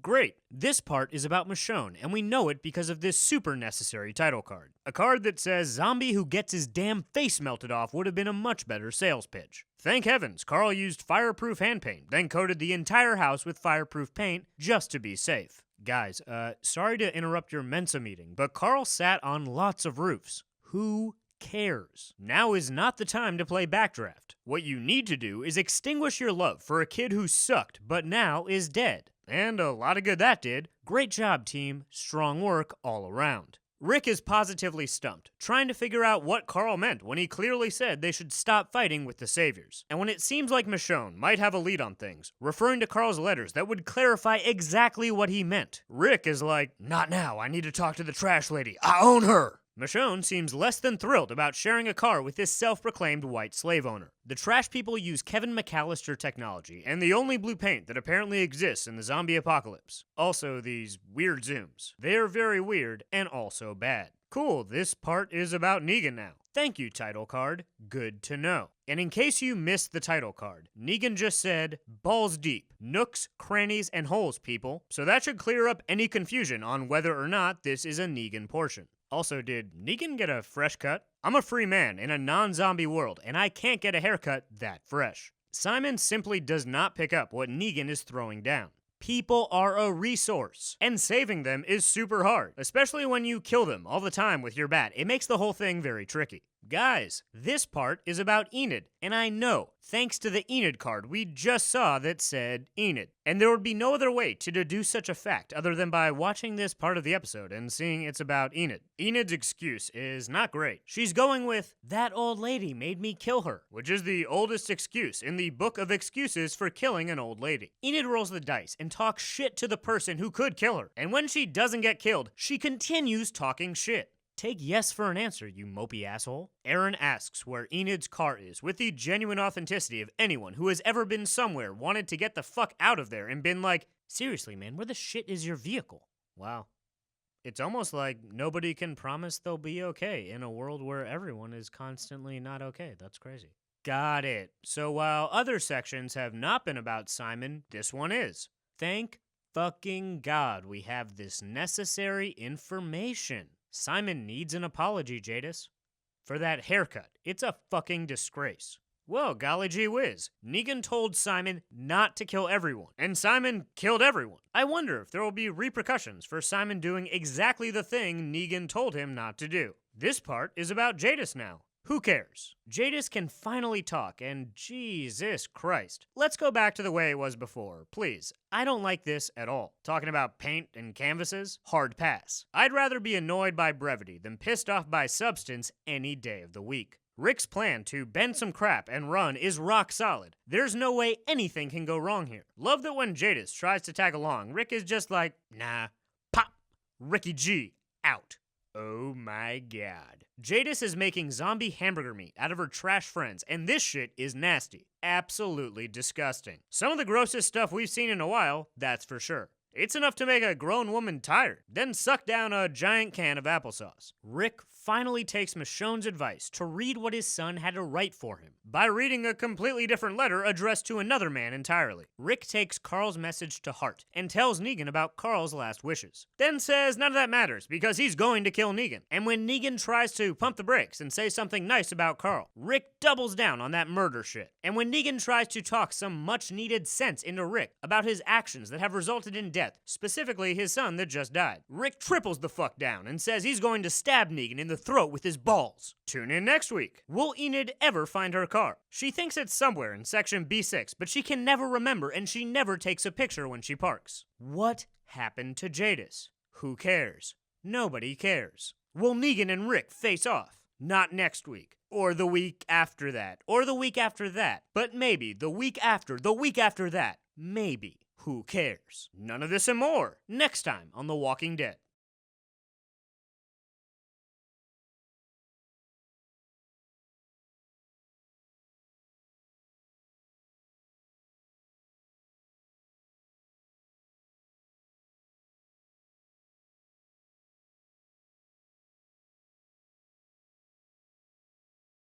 Great, this part is about Michonne, and we know it because of this super necessary title card. A card that says zombie who gets his damn face melted off would have been a much better sales pitch. Thank heavens, Carl used fireproof hand paint, then coated the entire house with fireproof paint just to be safe. Guys, sorry to interrupt your Mensa meeting, but Carl sat on lots of roofs. Who cares? Now is not the time to play Backdraft. What you need to do is extinguish your love for a kid who sucked, but now is dead. And a lot of good that did. Great job, team. Strong work all around. Rick is positively stumped, trying to figure out what Carl meant when he clearly said they should stop fighting with the Saviors. And when it seems like Michonne might have a lead on things, referring to Carl's letters that would clarify exactly what he meant, Rick is like, "Not now, I need to talk to the trash lady. I own her!" Michonne seems less than thrilled about sharing a car with this self-proclaimed white slave owner. The trash people use Kevin McAllister technology, and the only blue paint that apparently exists in the zombie apocalypse. Also, these weird zooms. They're very weird, and also bad. Cool, this part is about Negan now. Thank you, title card. Good to know. And in case you missed the title card, Negan just said, balls deep, nooks, crannies, and holes, people. So that should clear up any confusion on whether or not this is a Negan portion. Also, did Negan get a fresh cut? I'm a free man in a non-zombie world, and I can't get a haircut that fresh. Simon simply does not pick up what Negan is throwing down. People are a resource, and saving them is super hard, especially when you kill them all the time with your bat. It makes the whole thing very tricky. Guys, this part is about Enid, and I know, thanks to the Enid card we just saw that said Enid. And there would be no other way to deduce such a fact other than by watching this part of the episode and seeing it's about Enid. Enid's excuse is not great. She's going with, "That old lady made me kill her," which is the oldest excuse in the book of excuses for killing an old lady. Enid rolls the dice and talks shit to the person who could kill her, and when she doesn't get killed, she continues talking shit. Take yes for an answer, you mopey asshole. Aaron asks where Enid's car is, with the genuine authenticity of anyone who has ever been somewhere, wanted to get the fuck out of there, and been like, "Seriously, man, where the shit is your vehicle?" Wow. It's almost like nobody can promise they'll be okay in a world where everyone is constantly not okay. That's crazy. Got it. So while other sections have not been about Simon, this one is. Thank fucking God we have this necessary information. Simon needs an apology, Jadis. For that haircut. It's a fucking disgrace. Well, golly gee whiz. Negan told Simon not to kill everyone, and Simon killed everyone. I wonder if there will be repercussions for Simon doing exactly the thing Negan told him not to do. This part is about Jadis now. Who cares? Jadis can finally talk, and Jesus Christ. Let's go back to the way it was before, please. I don't like this at all. Talking about paint and canvases? Hard pass. I'd rather be annoyed by brevity than pissed off by substance any day of the week. Rick's plan to bend some crap and run is rock solid. There's no way anything can go wrong here. Love that when Jadis tries to tag along, Rick is just like, nah, pop, Ricky G, out. Oh my God. Jadis is making zombie hamburger meat out of her trash friends, and this shit is nasty. Absolutely disgusting. Some of the grossest stuff we've seen in a while, that's for sure. It's enough to make a grown woman tired, then suck down a giant can of applesauce. Rick finally takes Michonne's advice to read what his son had to write for him by reading a completely different letter addressed to another man entirely. Rick takes Carl's message to heart and tells Negan about Carl's last wishes, then says none of that matters because he's going to kill Negan. And when Negan tries to pump the brakes and say something nice about Carl, Rick doubles down on that murder shit. And when Negan tries to talk some much needed sense into Rick about his actions that have resulted in death, specifically his son that just died, Rick triples the fuck down and says he's going to stab Negan in the throat with his balls. Tune in next week. Will Enid ever find her car? She thinks it's somewhere in section B6, but she can never remember, and she never takes a picture when she parks. What happened to Jadis? Who cares? Nobody cares. Will Negan and Rick face off? Not next week, or the week after that, or the week after that, but maybe the week after that, maybe. Who cares? None of this and more, next time on The Walking Dead.